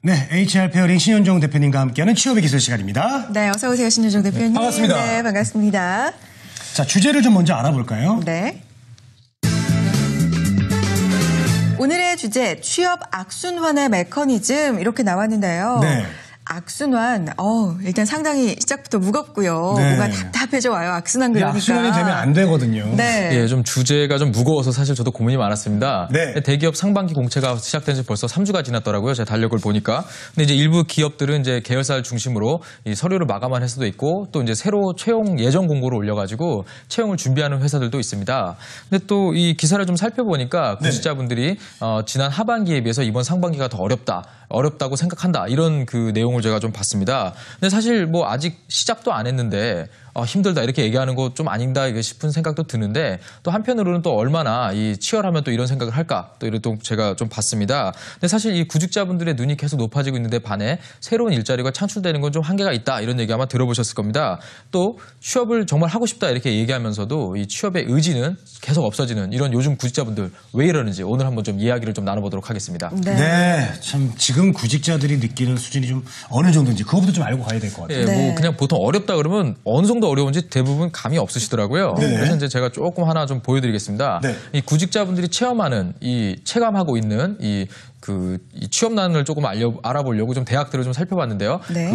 네, HR 페어링 신현종 대표님과 함께하는 취업의 기술 시간입니다. 네, 어서 오세요, 신현종 대표님. 반갑습니다. 네, 반갑습니다. 자, 주제를 좀 먼저 알아볼까요? 네. 오늘의 주제, 취업 악순환의 메커니즘 이렇게 나왔는데요. 네. 악순환, 일단 상당히 시작부터 무겁고요. 네. 뭔가 답답해져 와요. 악순환 그러니까. 악순환이 되면 안 되거든요. 네. 예, 좀 주제가 좀 무거워서 사실 저도 고민이 많았습니다. 네. 대기업 상반기 공채가 시작된 지 벌써 3주가 지났더라고요. 제가 달력을 보니까. 근데 이제 일부 기업들은 이제 계열사를 중심으로 이 서류를 마감한 회사도 있고 또 이제 새로 채용 예정 공고를 올려가지고 채용을 준비하는 회사들도 있습니다. 근데 또 이 기사를 좀 살펴보니까 구직자분들이 지난 하반기에 비해서 이번 상반기가 더 어렵다고 생각한다. 이런 그 내용을 제가 좀 봤습니다. 근데 사실 뭐 아직 시작도 안 했는데 힘들다 이렇게 얘기하는 거 좀 아닌가 싶은 생각도 드는데 또 한편으로는 또 얼마나 이 치열하면 또 이런 생각을 할까 또 이런 또 제가 좀 봤습니다. 근데 사실 이 구직자분들의 눈이 계속 높아지고 있는데 반해 새로운 일자리가 창출되는 건 좀 한계가 있다 이런 얘기 아마 들어보셨을 겁니다. 또 취업을 정말 하고 싶다 이렇게 얘기하면서도 이 취업의 의지는 계속 없어지는 이런 요즘 구직자분들 왜 이러는지 오늘 한번 좀 이야기를 좀 나눠보도록 하겠습니다. 네, 참 지금 구직자들이 느끼는 수준이 좀 어느 정도인지 그거부터 좀 알고 가야 될 것 같아요. 예, 네. 뭐 그냥 보통 어렵다 그러면 어느 정도 어려운지 대부분 감이 없으시더라고요. 네. 그래서 이제 제가 조금 하나 좀 보여드리겠습니다. 네. 이 구직자분들이 체감하고 있는 이 취업난을 조금 알아보려고 좀 대학들을 좀 살펴봤는데요. 네.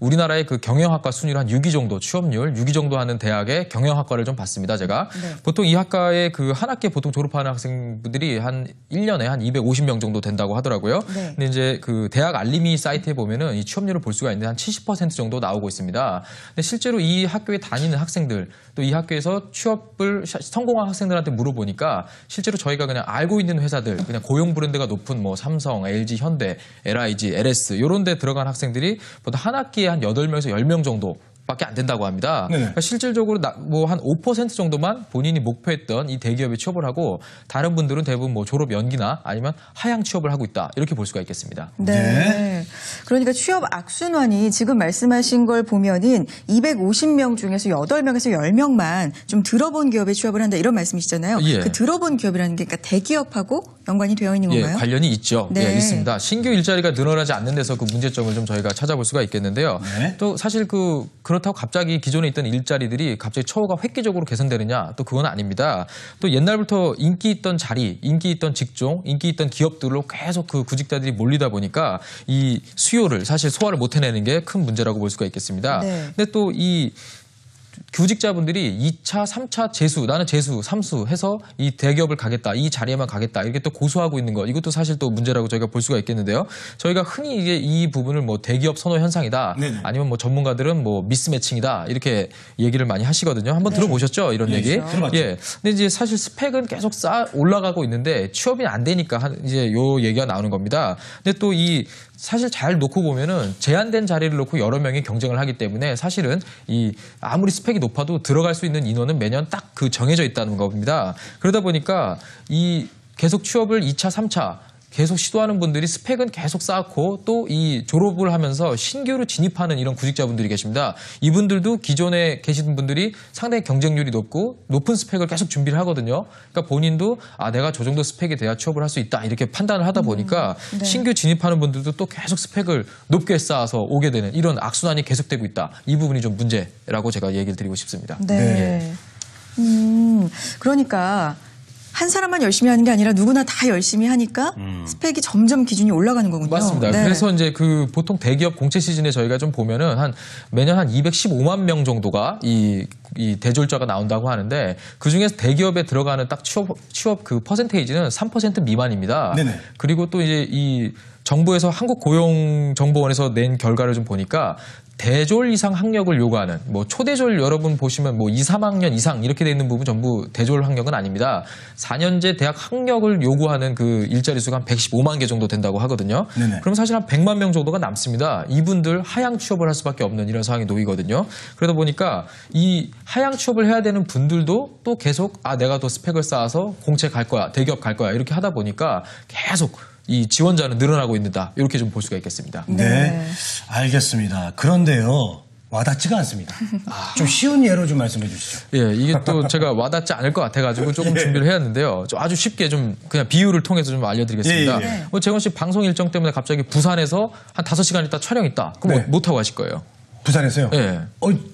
우리나라의 그 경영학과 순위를 한 6위 정도, 취업률 6위 정도 하는 대학의 경영학과를 좀 봤습니다, 제가. 네. 보통 이 학과의 그 한 학기에 보통 졸업하는 학생분들이 한 1년에 한 250명 정도 된다고 하더라고요. 네. 근데 이제 그 대학 알림이 사이트에 보면은 이 취업률을 볼 수가 있는데 한 70% 정도 나오고 있습니다. 근데 실제로 이 학교에 다니는 학생들, 또 이 학교에서 취업을 성공한 학생들한테 물어보니까 실제로 저희가 그냥 알고 있는 회사들, 그냥 고용 브랜드가 높은 뭐 삼성, LG, 현대, LIG, LS 이런 데 들어간 학생들이 보통 한 학기에 한 8명에서 10명 정도 밖에 안 된다고 합니다. 그러니까 실질적으로 뭐 한 5% 정도만 본인이 목표했던 이 대기업에 취업을 하고 다른 분들은 대부분 뭐 졸업 연기나 아니면 하향 취업을 하고 있다. 이렇게 볼 수가 있겠습니다. 네. 네. 그러니까 취업 악순환이 지금 말씀하신 걸 보면은 250명 중에서 8명에서 10명만 좀 들어본 기업에 취업을 한다 이런 말씀이시잖아요. 예. 그 들어본 기업이라는 게 그러니까 대기업하고 연관이 되어 있는 건가요? 예, 관련이 있죠. 네. 예, 있습니다. 신규 일자리가 늘어나지 않는 데서 그 문제점을 좀 저희가 찾아볼 수가 있겠는데요. 네. 또 사실 그렇다고 갑자기 기존에 있던 일자리들이 갑자기 처우가 획기적으로 개선되느냐 또 그건 아닙니다. 또 옛날부터 인기 있던 자리, 인기 있던 직종, 인기 있던 기업들로 계속 그 구직자들이 몰리다 보니까 이 수요를 사실 소화를 못 해내는 게 큰 문제라고 볼 수가 있겠습니다. 네. 근데 또 이 구직자분들이 2차, 3차 재수, 나는 재수, 삼수 해서 이 대기업을 가겠다, 이 자리에만 가겠다 이렇게 또 고수하고 있는 것 이것도 사실 또 문제라고 저희가 볼 수가 있겠는데요. 저희가 흔히 이게 이 부분을 뭐 대기업 선호 현상이다, 네네. 아니면 뭐 전문가들은 뭐 미스매칭이다 이렇게 얘기를 많이 하시거든요. 한번 들어보셨죠 이런 얘기? 들어봤죠. 예. 근데 이제 사실 스펙은 계속 올라가고 있는데 취업이 안 되니까 이제 요 얘기가 나오는 겁니다. 근데 또 사실 잘 놓고 보면은 제한된 자리를 놓고 여러 명이 경쟁을 하기 때문에 사실은 아무리 스펙이 높아도 들어갈 수 있는 인원은 매년 딱 그 정해져 있다는 겁니다. 그러다 보니까 계속 취업을 2차, 3차 계속 시도하는 분들이 스펙은 계속 쌓고 또 졸업을 하면서 신규로 진입하는 이런 구직자분들이 계십니다. 이분들도 기존에 계시던 분들이 상당히 경쟁률이 높은 스펙을 계속 준비를 하거든요. 그러니까 본인도 내가 저 정도 스펙이 돼야 취업을 할 수 있다 이렇게 판단을 하다 보니까 네. 신규 진입하는 분들도 또 계속 스펙을 높게 쌓아서 오게 되는 이런 악순환이 계속되고 있다. 이 부분이 좀 문제라고 제가 얘기를 드리고 싶습니다. 네. 그러니까 한 사람만 열심히 하는 게 아니라 누구나 다 열심히 하니까 스펙이 점점 기준이 올라가는 거군요. 맞습니다. 네. 그래서 이제 보통 대기업 공채 시즌에 저희가 좀 보면은 매년 한 215만 명 정도가 이 대졸자가 나온다고 하는데 그 중에서 대기업에 들어가는 딱 취업 그 퍼센테이지는 3% 미만입니다. 네네. 그리고 또 이제 정부에서 한국고용정보원에서 낸 결과를 좀 보니까 대졸 이상 학력을 요구하는 뭐 초대졸 여러분 보시면 뭐 2, 3학년 이상 이렇게 돼 있는 부분 전부 대졸 학력은 아닙니다. 4년제 대학 학력을 요구하는 그 일자리 수가 한 115만 개 정도 된다고 하거든요. 네네. 그럼 사실 한 100만 명 정도가 남습니다. 이분들 하향 취업을 할 수밖에 없는 이런 상황이 놓이거든요. 그러다 보니까 이 하향 취업을 해야 되는 분들도 또 계속 내가 더 스펙을 쌓아서 공채 갈 거야, 대기업 갈 거야 이렇게 하다 보니까 계속 이 지원자는 늘어나고 있다. 이렇게 좀 볼 수가 있겠습니다. 네, 알겠습니다. 그런데요, 와닿지가 않습니다. 좀 쉬운 예로 좀 말씀해 주시죠. 예, 이게 또 제가 와닿지 않을 것 같아가지고 조금 준비를 해왔는데요. 좀 아주 쉽게 좀 그냥 비유를 통해서 좀 알려드리겠습니다. 재건 씨 방송 일정 때문에 갑자기 부산에서 한 5시간 있다 촬영 있다. 그럼 못 타고 가실 거예요. 부산에서요? 예.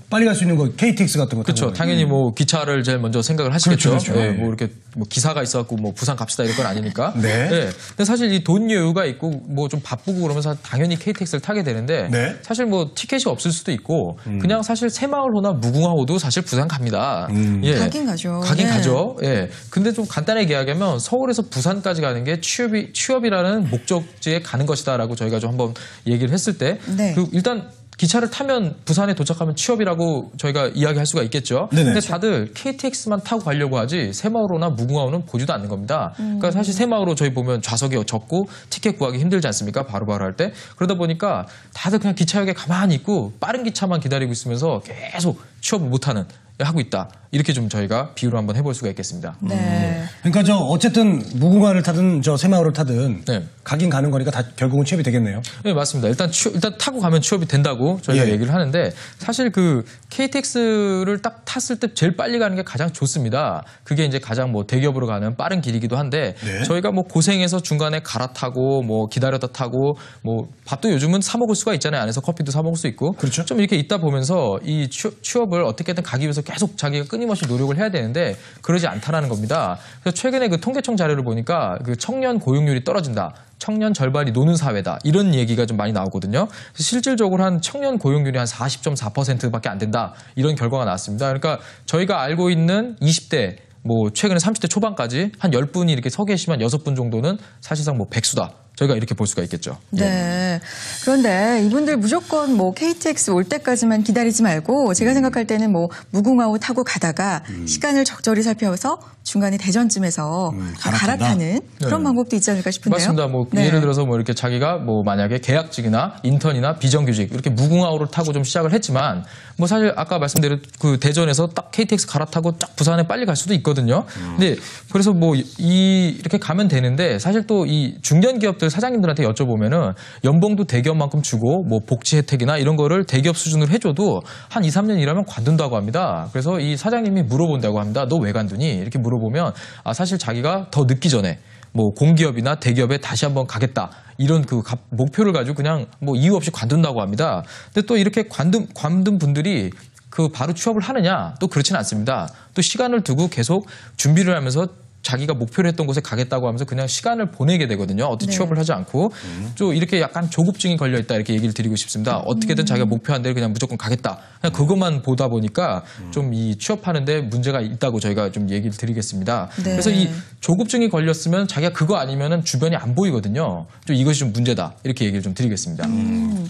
빨리 갈 수 있는 거 KTX 같은 거. 그렇죠. 당연히 뭐 기차를 제일 먼저 생각을 하시겠죠. 그렇죠. 예, 뭐 이렇게 뭐 기사가 있어갖고 뭐 부산 갑시다 이런 건 아니니까. 네. 예. 근데 사실 이 돈 여유가 있고 뭐 좀 바쁘고 그러면서 당연히 KTX를 타게 되는데 네. 사실 뭐 티켓이 없을 수도 있고 그냥 사실 새마을호나 무궁화호도 사실 부산 갑니다. 예. 가긴 가죠. 가긴 네. 가죠. 예. 근데 좀 간단하게 이야기하면 서울에서 부산까지 가는 게 취업이라는 목적지에 가는 것이다라고 저희가 좀 한번 얘기를 했을 때 네. 일단 기차를 타면 부산에 도착하면 취업이라고 저희가 이야기할 수가 있겠죠. 네네. 근데 다들 KTX만 타고 가려고 하지 새마을호나 무궁화호는 보지도 않는 겁니다. 그러니까 사실 새마을호 저희 보면 좌석이 적고 티켓 구하기 힘들지 않습니까? 바로바로 할 때. 그러다 보니까 다들 그냥 기차역에 가만히 있고 빠른 기차만 기다리고 있으면서 계속 취업을 못하는 하고 있다. 이렇게 좀 저희가 비유를 한번 해볼 수가 있겠습니다. 네. 그러니까 어쨌든 무궁화를 타든 새마을을 타든 네. 가긴 가는 거니까 다 결국은 취업이 되겠네요. 네, 맞습니다. 일단 타고 가면 취업이 된다고 저희가 예. 얘기를 하는데 사실 그 KTX를 딱 탔을 때 제일 빨리 가는 게 가장 좋습니다. 그게 이제 가장 뭐 대기업으로 가는 빠른 길이기도 한데 네. 저희가 뭐 고생해서 중간에 갈아타고 뭐 기다렸다 타고 뭐 밥도 요즘은 사 먹을 수가 있잖아요. 안에서 커피도 사 먹을 수 있고. 그렇죠. 좀 이렇게 있다 보면서 이 취업을 어떻게든 가기 위해서 계속 자기가 끊임없이 노력을 해야 되는데 그러지 않다라는 겁니다. 그래서 최근에 그 통계청 자료를 보니까 그 청년 고용률이 떨어진다. 청년 절반이 노는 사회다. 이런 얘기가 좀 많이 나오거든요. 실질적으로 한 청년 고용률이 한 40.4%밖에 안 된다. 이런 결과가 나왔습니다. 그러니까 저희가 알고 있는 20대 뭐 최근에 30대 초반까지 한 10분이 이렇게 서 계시면 6분 정도는 사실상 뭐 백수다. 저희가 이렇게 볼 수가 있겠죠. 네. 그런데 이분들 무조건 뭐 KTX 올 때까지만 기다리지 말고 제가 생각할 때는 뭐 무궁화호 타고 가다가 시간을 적절히 살펴서 중간에 대전쯤에서 갈아타는 그런 네. 방법도 있지 않을까 싶은데요. 맞습니다. 뭐 네. 예를 들어서 뭐 이렇게 자기가 뭐 만약에 계약직이나 인턴이나 비정규직 이렇게 무궁화호를 타고 좀 시작을 했지만 뭐 사실 아까 말씀드린 그 대전에서 딱 KTX 갈아타고 딱 부산에 빨리 갈 수도 있거든요. 근데 그래서 뭐 이렇게 가면 되는데 사실 또 이 중견 기업들 사장님들한테 여쭤보면은 연봉도 대기업만큼 주고 뭐 복지 혜택이나 이런 거를 대기업 수준으로 해줘도 한 2, 3년 일하면 관둔다고 합니다. 그래서 이 사장님이 물어본다고 합니다. 너 왜 관두니? 이렇게 물어보면 아 사실 자기가 더 늦기 전에 뭐 공기업이나 대기업에 다시 한번 가겠다. 이런 그 목표를 가지고 그냥 뭐 이유 없이 관둔다고 합니다. 근데 또 이렇게 관둔 분들이 그 바로 취업을 하느냐? 또 그렇지는 않습니다. 또 시간을 두고 계속 준비를 하면서 자기가 목표를 했던 곳에 가겠다고 하면서 그냥 시간을 보내게 되거든요. 어떻게 네. 취업을 하지 않고 좀 이렇게 약간 조급증이 걸려있다 이렇게 얘기를 드리고 싶습니다. 어떻게든 자기가 목표한 대로 그냥 무조건 가겠다. 그냥 그것만 보다 보니까 좀 이 취업하는데 문제가 있다고 저희가 좀 얘기를 드리겠습니다. 네. 그래서 이 조급증이 걸렸으면 자기가 그거 아니면은 주변이 안 보이거든요. 좀 이것이 좀 문제다 이렇게 얘기를 좀 드리겠습니다.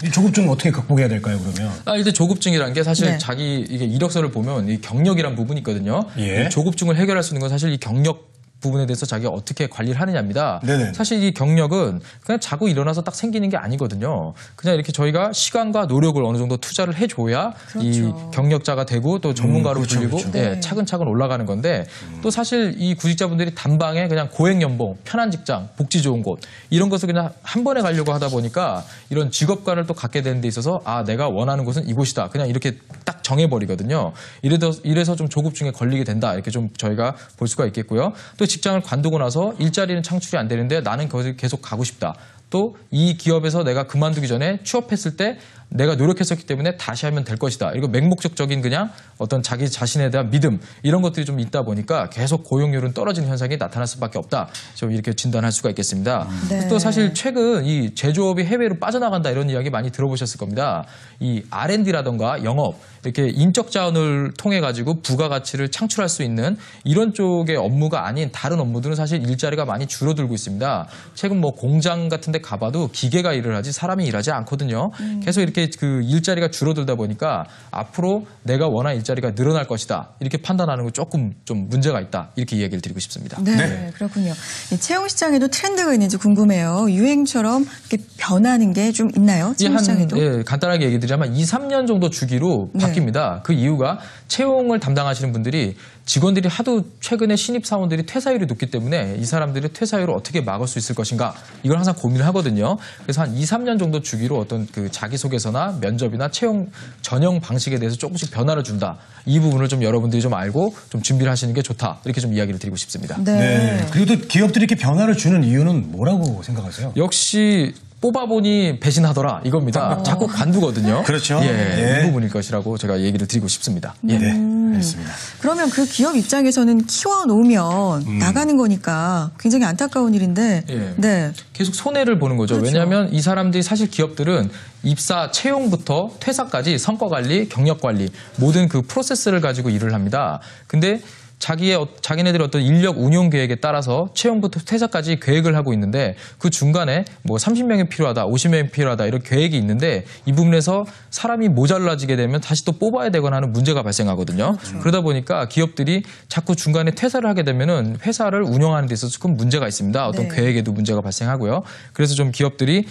이 조급증 어떻게 극복해야 될까요, 그러면? 일단 조급증이라는 게 사실 네. 자기 이게 이력서를 보면 이 경력이란 부분이 있거든요. 예. 이 조급증을 해결할 수 있는 건 사실 이 경력 부분에 대해서 자기가 어떻게 관리를 하느냐입니다. 네네. 사실 이 경력은 그냥 자고 일어나서 딱 생기는 게 아니거든요. 그냥 이렇게 저희가 시간과 노력을 어느 정도 투자를 해줘야 이 그렇죠. 경력자가 되고 또 전문가로 그렇죠, 불리고 그렇죠. 예, 네. 차근차근 올라가는 건데 또 사실 이 구직자분들이 단방에 그냥 고액 연봉, 편한 직장, 복지 좋은 곳 이런 것을 그냥 한 번에 가려고 하다 보니까 이런 직업관을 또 갖게 되는 데 있어서 아 내가 원하는 곳은 이곳이다. 그냥 이렇게 딱 정해버리거든요. 이래서 좀 조급증에 걸리게 된다. 이렇게 좀 저희가 볼 수가 있겠고요. 또 직장을 관두고 나서 일자리는 창출이 안 되는데 나는 거기서 계속 가고 싶다. 또 이 기업에서 내가 그만두기 전에 취업했을 때 내가 노력했었기 때문에 다시 하면 될 것이다. 이거 맹목적적인 그냥 어떤 자기 자신에 대한 믿음 이런 것들이 좀 있다 보니까 계속 고용률은 떨어지는 현상이 나타날 수밖에 없다. 좀 이렇게 진단할 수가 있겠습니다. 네. 또 사실 최근 이 제조업이 해외로 빠져나간다 이런 이야기 많이 들어보셨을 겁니다. 이 R&D라던가 영업 이렇게 인적 자원을 통해 가지고 부가가치를 창출할 수 있는 이런 쪽의 업무가 아닌 다른 업무들은 사실 일자리가 많이 줄어들고 있습니다. 최근 뭐 공장 같은 데 가봐도 기계가 일을 하지 사람이 일하지 않거든요. 계속 이렇게 그 일자리가 줄어들다 보니까 앞으로 내가 원하는 일자리가 늘어날 것이다. 이렇게 판단하는 건 조금 좀 문제가 있다. 이렇게 이야기를 드리고 싶습니다. 네, 그렇군요. 이 채용 시장에도 트렌드가 있는지 궁금해요. 유행처럼 이렇게 변하는 게 좀 있나요? 채용 시장에도? 간단하게 얘기 드리자면 2, 3년 정도 주기로 네. 바뀝니다. 그 이유가 채용을 담당하시는 분들이 직원들이 하도 최근에 신입 사원들이 퇴사율이 높기 때문에 이 사람들의 퇴사율을 어떻게 막을 수 있을 것인가 이걸 항상 고민을 하거든요. 그래서 한 2, 3년 정도 주기로 어떤 그 자기소개서나 면접이나 채용 전형 방식에 대해서 조금씩 변화를 준다. 이 부분을 좀 여러분들이 좀 알고 좀 준비를 하시는 게 좋다. 이렇게 좀 이야기를 드리고 싶습니다. 네. 그리고 또 기업들이 이렇게 변화를 주는 이유는 뭐라고 생각하세요? 역시 뽑아보니 배신하더라 이겁니다. 자꾸 관두거든요. 그렇죠. 예, 예. 이 부분일 것이라고 제가 얘기를 드리고 싶습니다. 예. 네, 알겠습니다. 그러면 그 기업 입장에서는 키워놓으면 나가는 거니까 굉장히 안타까운 일인데. 예. 네. 계속 손해를 보는 거죠. 그렇죠. 왜냐하면 이 사람들이 사실 기업들은 입사, 채용부터 퇴사까지 성과관리, 경력관리 모든 그 프로세스를 가지고 일을 합니다. 근데 자기네들의 어떤 인력 운용 계획에 따라서 채용부터 퇴사까지 계획을 하고 있는데 그 중간에 뭐 30명이 필요하다, 50명이 필요하다 이런 계획이 있는데 이 부분에서 사람이 모자라지게 되면 다시 또 뽑아야 되거나 하는 문제가 발생하거든요. 그러다 보니까 기업들이 자꾸 중간에 퇴사를 하게 되면은 회사를 운영하는 데 있어서 큰 문제가 있습니다. 어떤 네. 계획에도 문제가 발생하고요. 그래서 좀 기업들이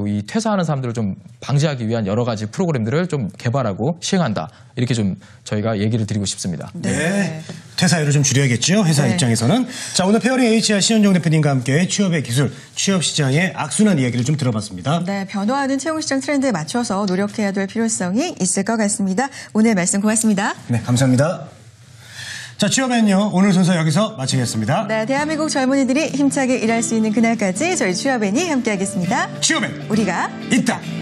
이 퇴사하는 사람들을 좀 방지하기 위한 여러 가지 프로그램들을 좀 개발하고 시행한다. 이렇게 좀 저희가 얘기를 드리고 싶습니다. 네. 퇴사율을 좀 줄여야겠죠. 회사 네. 입장에서는. 자, 오늘 페어링 HR 신현정 대표님과 함께 취업의 기술, 취업 시장의 악순환 이야기를 좀 들어봤습니다. 네, 변화하는 채용시장 트렌드에 맞춰서 노력해야 될 필요성이 있을 것 같습니다. 오늘 말씀 고맙습니다. 네, 감사합니다. 자, 취업엔요. 오늘 순서 여기서 마치겠습니다. 네, 대한민국 젊은이들이 힘차게 일할 수 있는 그날까지 저희 취업엔이 함께하겠습니다. 취업엔 우리가 있다.